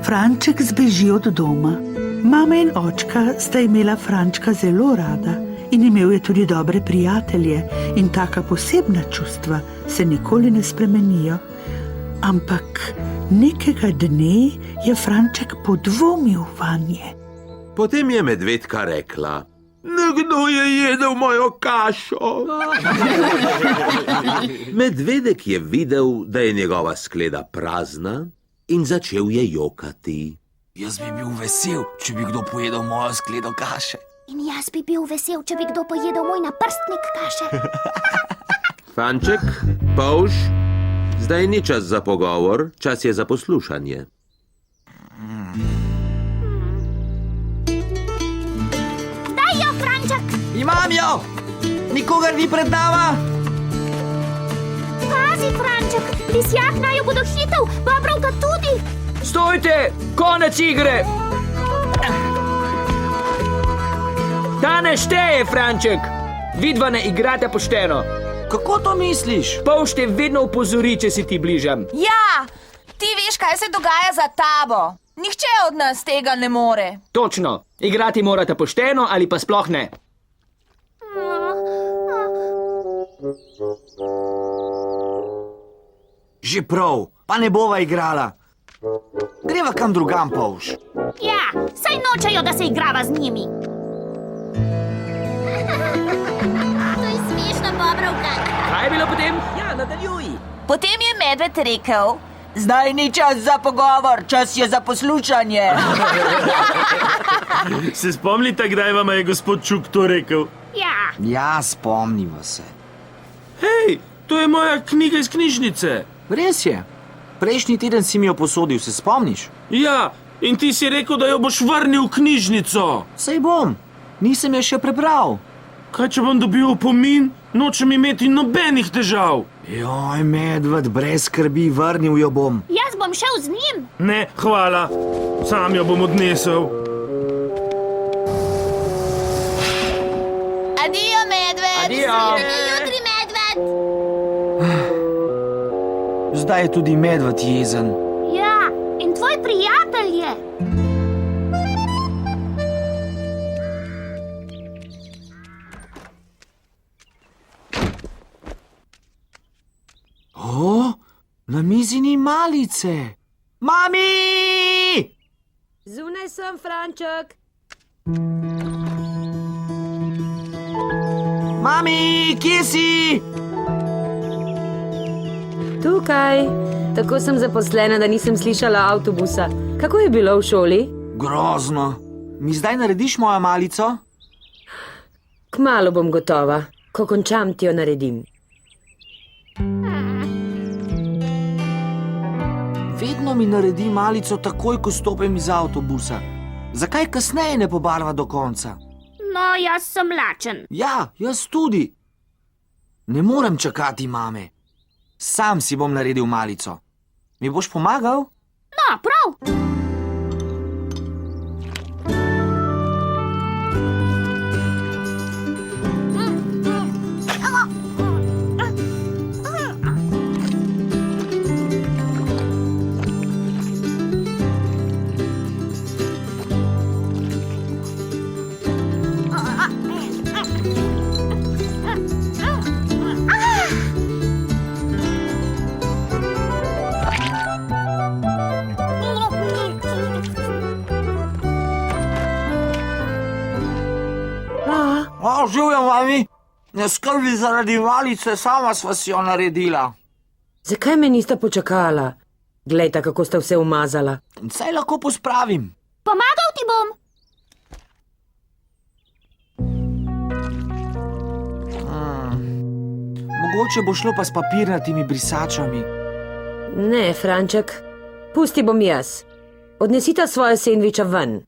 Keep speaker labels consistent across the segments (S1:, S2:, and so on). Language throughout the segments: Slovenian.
S1: Franček zbeži od doma. Mama in očka sta imela Frančka zelo rada in imel je tudi dobre prijatelje in taka posebna čustva se nikoli ne spremenijo. Ampak nekega dne je Franček podvomil vanje.
S2: Potem je medvedka rekla: nekdo je jedel mojo kašo. Medvedek je videl, da je njegova skleda prazna in začel je jokati.
S3: Jaz bi bil vesel, če bi kdo pojedel mojo skledo kaše.
S4: In jaz bi bil vesel, če bi kdo pojedel moj naprstnik kaše.
S2: Franček, Polž, zdaj ni čas za pogovor, čas je za poslušanje.
S4: Daj jo, Franček!
S3: Imam jo! Nikogar ni pred nama!
S4: Pazi, Franček, lisjak naju bo dohitel, Bobrovka tudi.
S5: Stojte! Konec igre! Ta ne šteje, Franček! Vidva ne igrate pošteno.
S3: Kako to misliš?
S5: Polž te vedno upozori, če si ti bližam.
S6: Ja, ti veš, kaj se dogaja za tabo. Nihče od nas tega ne more.
S5: Točno. Igrati morate pošteno ali pa sploh ne.
S3: Že prav, pa ne bova igrala. Greva kam drugam, Polž.
S4: Ja, saj nočejo, da se igrava z njimi. To je smešno, Bobrovka.
S5: Kaj je bilo potem? Ja, nadaljuj.
S6: Potem je medved rekel:
S3: Zdaj ni čas za pogovor, čas je za poslušanje.
S7: Se spomnite, kdaj vam je gospod Čuk to rekel?
S4: Ja.
S3: Ja, spomniva se.
S7: Hej, to je moja knjiga iz knjižnice.
S3: Res je. Prejšnji teden si mi jo posodil, se spomniš?
S7: Ja, in ti si rekel, da jo boš vrnil v knjižnico.
S3: Sej bom. Nisem je še prebral.
S7: Kaj, če bom dobil opomin? Nočem imeti nobenih težav.
S3: Joj, medved, brez skrbi, vrnil jo bom.
S4: Jaz bom šel z njim.
S7: Ne, hvala. Sam jo bom odnesel.
S6: Adijo, medved!
S5: Adijo!
S4: Jutri, medved.
S3: Zdaj je tudi medved jezen.
S4: Ja, in tvoj prijatelj je.
S3: O, na mizi ni malice. Mami!
S8: Zunaj sem, Franček.
S3: Mami, kje si?
S8: Tukaj. Tako sem zaposlena, da nisem slišala avtobusa. Kako je bilo v šoli?
S3: Grozno. Mi zdaj narediš mojo malico?
S8: Kmalu bom gotova. Ko končam, ti jo naredim.
S3: Vedno mi naredi malico takoj, ko stopim iz avtobusa. Zakaj kasneje ne pobarva do konca?
S4: No, jaz sem lačen.
S3: Ja, jaz tudi. Ne morem čakati mame. Sam si bom naredil malico. Mi boš pomagal?
S4: No, prav.
S3: Živjo, mami. Ne skrbi zaradi malice, sama sva si jo naredila.
S8: Zakaj me nista počakala? Glejta, kako sta vse umazala.
S3: Saj lahko pospravim.
S4: Pomagal ti bom.
S3: Mogoče bo šlo pa s papirnatimi brisačami.
S8: Ne, Franček. Pusti bom jaz. Odnesita svoje sendviča ven.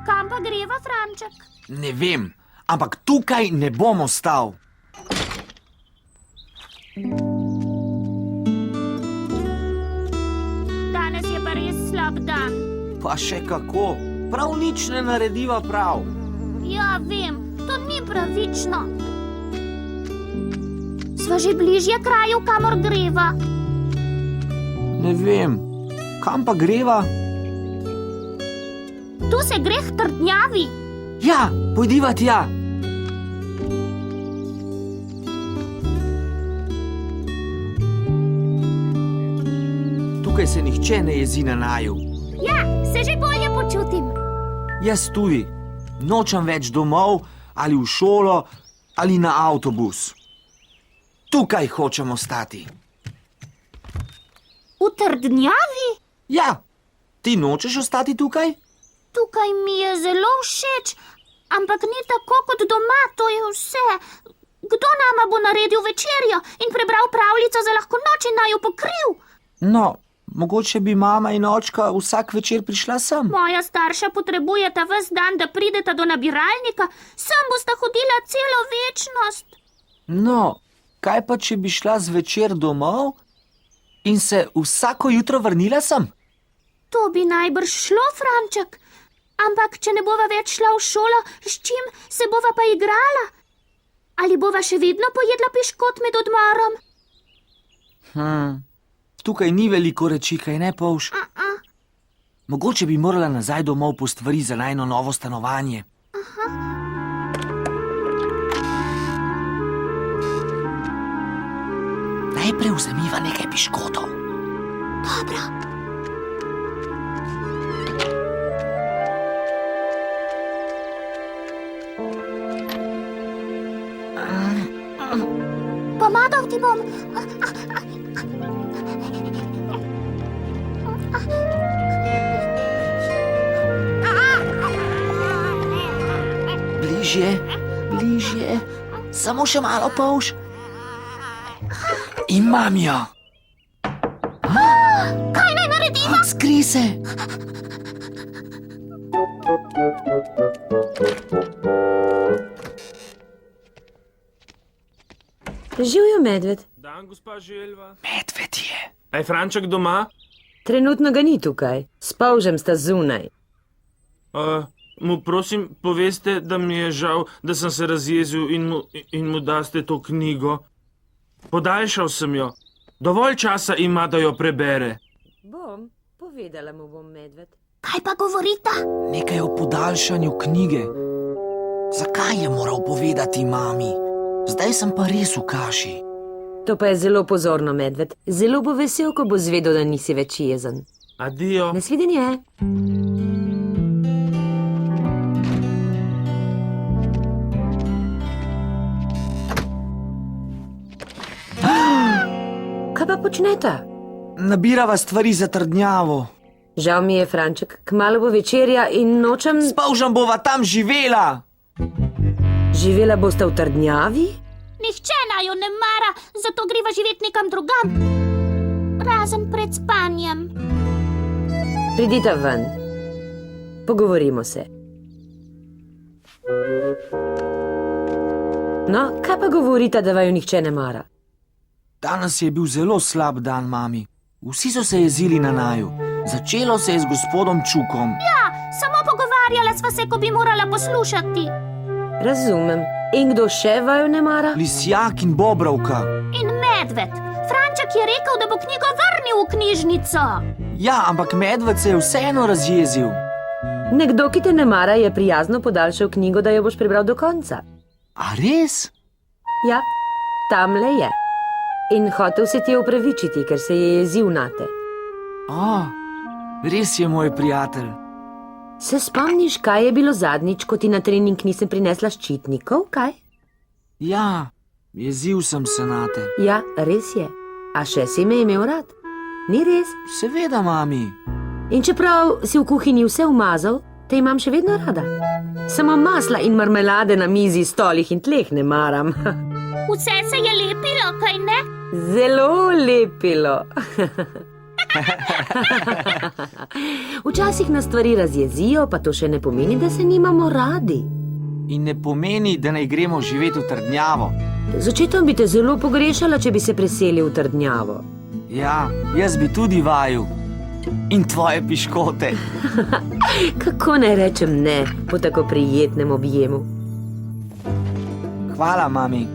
S4: Kam pa greva, Franček?
S3: Ne vem, ampak tukaj ne bom ostal.
S4: Danes je pa res slab dan.
S3: Pa še kako, prav nič ne narediva prav.
S4: Ja, vem, to ni pravično. Sva že bližje kraju, kamor greva.
S3: Ne vem, kam pa greva?
S4: Tu se gre k trdnjavi.
S3: Ja, pojdiva tja. Tukaj se nihče ne jezi na naju.
S4: Ja, se že bolje počutim.
S3: Jaz tudi. Nočem več domov, ali v šolo, ali na avtobus. Tukaj hočem ostati.
S4: V trdnjavi?
S3: Ja, ti nočeš ostati tukaj?
S4: Tukaj mi je zelo všeč, ampak ni tako kot doma, to je vse. Kdo nama bo naredil večerjo in prebral pravljico za lahko noč in naju pokril?
S3: No, mogoče bi mama in očka vsak večer prišla sem.
S4: Moja starša potrebujeta ves dan, da prideta do nabiralnika, sem bosta hodila celo večnost.
S3: No, kaj pa, če bi šla zvečer domov in se vsako jutro vrnila sem?
S4: To bi najbrž šlo, Franček. Ampak, če ne bova več šla v šolo, s čim se bova pa igrala? Ali bova še vedno pojedla piškot med odmorom?
S3: Tukaj ni veliko reči, kaj ne, Povš? Mogoče bi morala nazaj domov po stvari za najno novo stanovanje. Najprej vzemiva nekaj piškotov.
S4: Dobro. Pomagal ti bom.
S3: Bližje, bližje. Samo še malo, Povš. Imam jo.
S4: Kaj naj naredimo?
S3: Skri se.
S8: Živijo medved.
S7: Dan, gospa Želva.
S3: Medved je.
S7: A je Franček doma?
S8: Trenutno ga ni tukaj. S Povžem sta zunaj.
S7: Mu prosim poveste, da mi je žal, da sem se razjezil in mu daste to knjigo. Podaljšal sem jo. Dovolj časa ima, da jo prebere.
S8: Bom, povedala mu bom, medved.
S4: Kaj pa govorita?
S3: Nekaj o podaljšanju knjige. Zakaj je moral povedati mami? Zdaj sem pa res v kaši.
S8: To pa je zelo pozorno, medved. Zelo bo vesel, ko bo zvedel, da nisi več jezen.
S7: Adijo.
S8: Nasvidenje. Kaj pa počneta?
S3: Nabirava stvari za trdnjavo.
S8: Žal mi je, Franček, kmalu bo večerja in nočem...
S3: S Povžem bova tam živela.
S8: Živela bosta v trdnjavi?
S4: Nihče naju ne mara, zato greva živeti nekam drugam. Razen pred spanjem.
S8: Pridita ven. Pogovorimo se. No, kaj pa govorita, da vaju nihče ne mara?
S3: Danes je bil zelo slab dan, mami. Vsi so se jezili na naju. Začelo se je z gospodom Čukom.
S4: Ja, samo pogovarjala sva se, ko bi morala poslušati.
S8: Razumem. In kdo še vaju ne mara?
S3: Lisjak in Bobrovka.
S4: In medved. Franček je rekel, da bo knjigo vrnil v knjižnico.
S3: Ja, ampak medved se je vseeno razjezil.
S8: Nekdo, ki te ne mara, je prijazno podaljšal knjigo, da jo boš prebral do konca.
S3: A res?
S8: Ja, tamle je. In hotel se ti je upravičiti, ker se je jezil nate.
S3: Res je moj prijatelj.
S8: Se spomniš, kaj je bilo zadnjič, ko ti na trening nisem prinesla ščitnikov, kaj?
S3: Ja, jezil sem se nate.
S8: Ja, res je. A še si me imel rad? Ni res?
S3: Seveda, mami.
S8: In čeprav si v kuhinji vse umazal, te imam še vedno rada. Samo masla in marmelade na mizi, stolih in tleh ne maram.
S4: Vse se je lepilo, kaj ne?
S8: Zelo lepilo. Včasih nas stvari razjezijo, pa to še ne pomeni, da se nimamo radi.
S3: In ne pomeni, da naj gremo živeti v trdnjavo.
S8: Z očetom bi te zelo pogrešala, če bi se preselil v trdnjavo.
S3: Ja, jaz bi tudi vaju. In tvoje piškote.
S8: Kako naj rečem ne po tako prijetnem objemu?
S3: Hvala, mami.